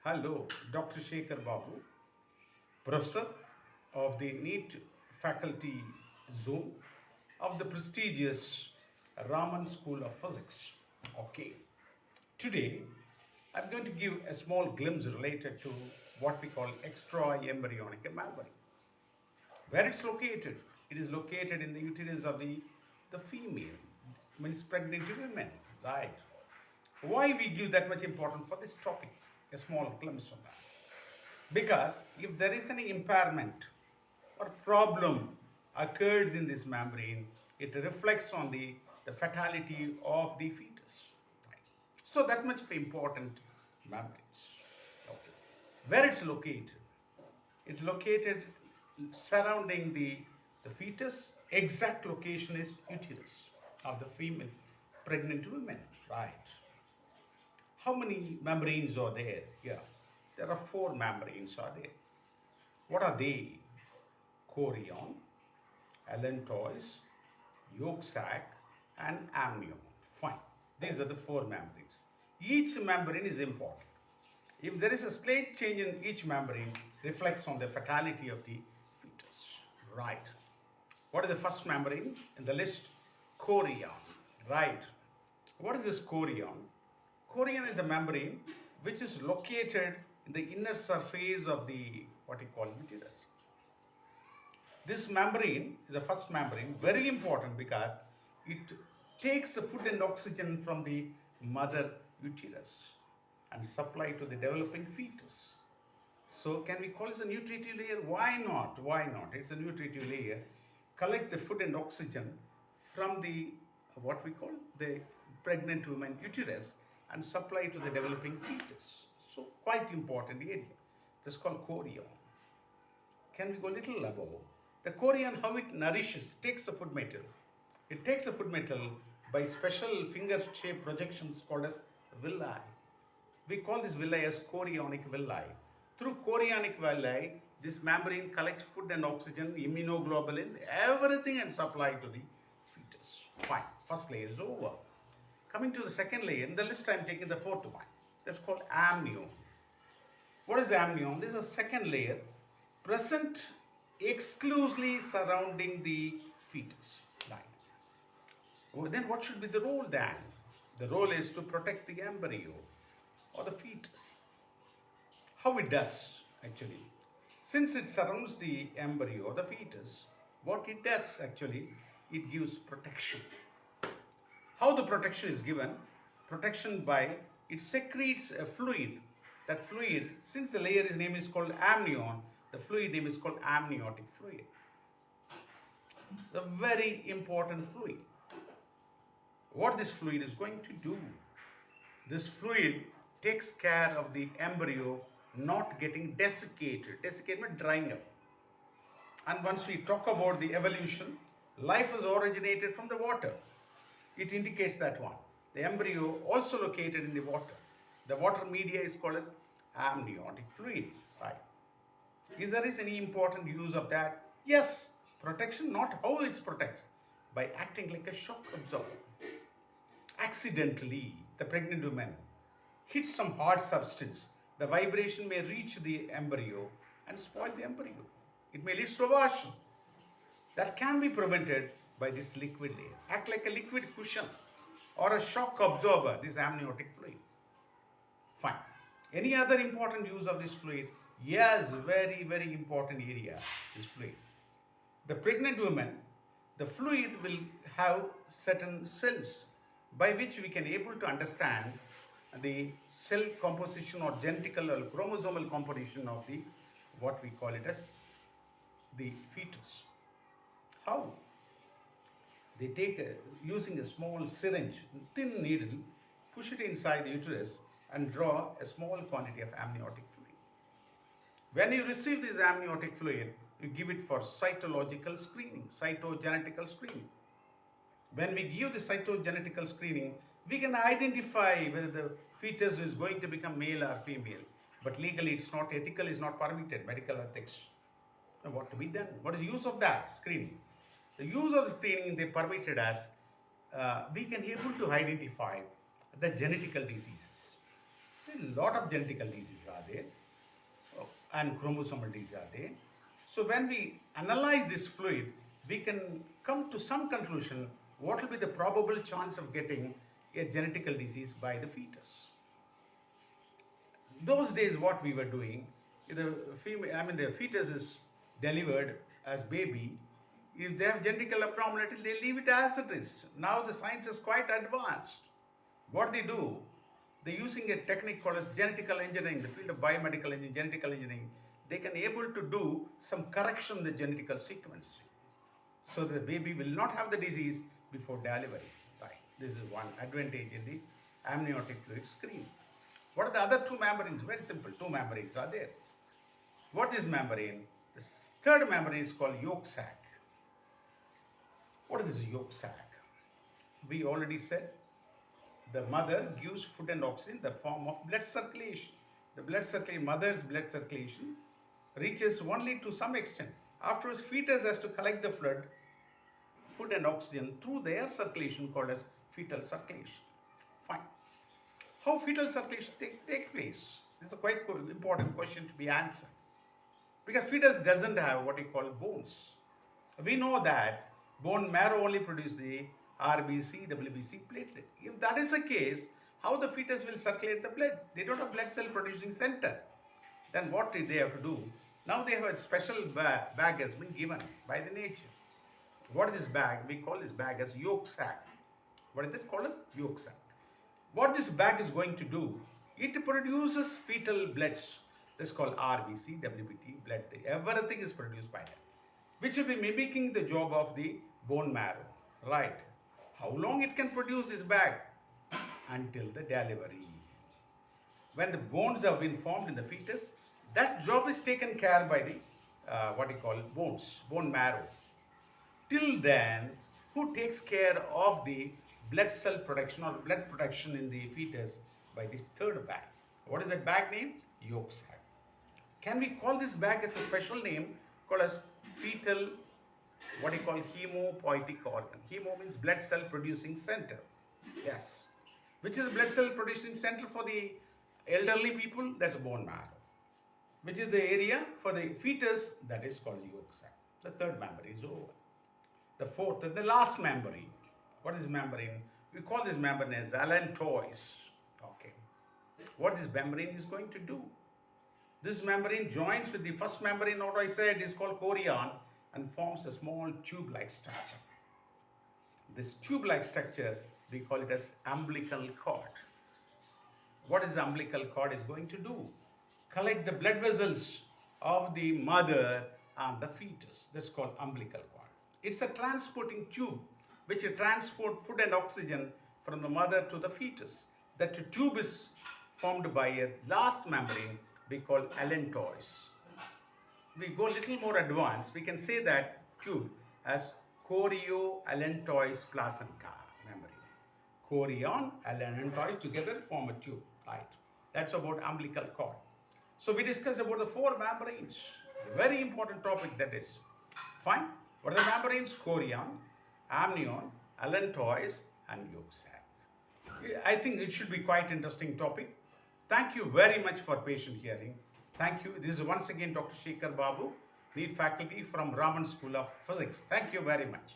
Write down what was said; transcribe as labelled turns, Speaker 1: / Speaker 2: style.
Speaker 1: Hello, Dr. Shekhar Babu, Professor of the NEET Faculty Zone of the prestigious Raman School of Physics. Okay, today I'm going to give a small glimpse related to what we call extra-embryonic mammary. Where it's located? It is located in the uterus of the female, means pregnant women, right? Why we give that much importance for this topic? A small glimpse on that. Because if there is any impairment or problem occurs in this membrane, it reflects on the fatality of the fetus. Right? So that much of important membranes. Okay. Where it's located? It's located surrounding the fetus. Exact location is uterus of the female pregnant women. Right. How many membranes are there? Yeah, there are four membranes are there. What are they? Chorion, allantois, yolk sac, and amnion. Fine. These are the four membranes. Each membrane is important. If there is a slight change in each membrane, reflects on the fatality of the fetus. Right. What is the first membrane in the list? Chorion. Right. What is this chorion? Chorion is the membrane which is located in the inner surface of the what you call uterus. This membrane is the first membrane, very important because it takes the food and oxygen from the mother uterus and supply to the developing fetus. So can we call it a nutritive layer? Why not? Why not? It's a nutritive layer. Collect the food and oxygen from the what we call the pregnant woman uterus and supply to the developing fetus. So quite important area. This is called chorion. Can we go a little above? The chorion, how it nourishes, takes the food material. It takes the food material by special finger-shaped projections called as villi. We call this villi as chorionic villi. Through chorionic villi, this membrane collects food and oxygen, immunoglobulin, everything and supply to the fetus. Fine. First layer is over. Coming to the second layer, in the list I am taking the fourth one. That's called amnion. What is amnion? This is a second layer present exclusively surrounding the fetus. Right. Well, then what should be the role then? The role is to protect the embryo or the fetus. How it does actually? Since it surrounds the embryo or the fetus, what it does actually, it gives protection. How the protection is given? Protection by, it secretes a fluid. That fluid, since the layer name is called amnion, the fluid name is called amniotic fluid. The very important fluid. What this fluid is going to do? This fluid takes care of the embryo not getting desiccated. Desiccated means drying up. And once we talk about the evolution, life is originated from the water. It indicates that one. The embryo also located in the water. The water media is called as amniotic fluid. Right. Is there any important use of that? Yes. Protection, not how it protects. By acting like a shock absorber. Accidentally, the pregnant woman hits some hard substance. The vibration may reach the embryo and spoil the embryo. It may lead to abortion. That can be prevented by this liquid layer. Act like a liquid cushion or a shock absorber, this amniotic fluid. Fine. Any other important use of this fluid? Yes, very, very important area, this fluid. The pregnant woman, the fluid will have certain cells by which we can able to understand the cell composition or genetical or chromosomal composition of the, what we call it as the fetus. How? They take using a small syringe, thin needle, push it inside the uterus and draw a small quantity of amniotic fluid. When you receive this amniotic fluid, you give it for cytological screening, cytogenetical screening. When we give the cytogenetical screening, we can identify whether the fetus is going to become male or female. But legally it's not, ethical is not permitted, medical ethics. Now what to be done? What is the use of that screening? The use of the screening, they permitted us, we can able to identify the genetical diseases. A lot of genetical diseases are there and chromosomal diseases are there. So when we analyze this fluid, we can come to some conclusion what will be the probable chance of getting a genetical disease by the fetus. Those days what we were doing, the fetus is delivered as baby. If they have genetical abnormality, they leave it as it is. Now the science is quite advanced. What they do, they're using a technique called as genetical engineering, the field of biomedical engineering, genetical engineering. They can able to do some correction in the genetical sequence, so the baby will not have the disease before delivery. Right. This is one advantage in the amniotic fluid screen. What are the other two membranes? Very simple. Two membranes are there. What is membrane? The third membrane is called yolk sac. What is this yolk sac? We already said the mother gives food and oxygen in the form of blood circulation. The blood circulation, mother's blood circulation reaches only to some extent. Afterwards, fetus has to collect the food and oxygen through their circulation called as fetal circulation. Fine. How fetal circulation take place? This is a quite important question to be answered. Because fetus doesn't have what we call bones. We know that bone marrow only produces the RBC, WBC platelet. If that is the case, how the fetus will circulate the blood? They don't have blood cell producing center. Then what did they have to do? Now they have a special bag has been given by the nature. What is this bag? We call this bag as yolk sac. What is it called? Yolk sac. What this bag is going to do, it produces fetal bloods. This is called RBC, WBT, blood. Everything is produced by that, which will be mimicking the job of the bone marrow. Right. How long it can produce this bag? Until the delivery. When the bones have been formed in the fetus, that job is taken care by the bone marrow. Till then, who takes care of the blood cell production or blood production in the fetus? By this third bag. What is that bag name? Yolk sac. Can we call this bag as a special name called as fetal, hemopoietic organ? Hemo means blood cell producing center. Yes. Which is blood cell producing center for the elderly people? That's bone marrow. Which is the area for the fetus? That is called yolk sac. The third membrane is over. The fourth and the last membrane. What is membrane? We call this membrane as allantois. Okay. What this membrane is going to do? This membrane joins with the first membrane, what I said is called chorion, and forms a small tube-like structure. This tube-like structure, we call it as umbilical cord. What is the umbilical cord is going to do? Collect the blood vessels of the mother and the fetus. That's called umbilical cord. It's a transporting tube which will transport food and oxygen from the mother to the fetus. That tube is formed by a last membrane we call allantois. We go a little more advanced. We can say that tube as chorioallantois placenta membrane. Chorion, allantois together form a tube. Right. That's about umbilical cord. So we discussed about the four membranes. A very important topic that is. Fine. What are the membranes? Chorion, amnion, allantois, and yolk sac. I think it should be quite interesting topic. Thank you very much for patient hearing. Thank you. This is once again Dr. Shekhar Babu, lead faculty from Raman School of Physics. Thank you very much.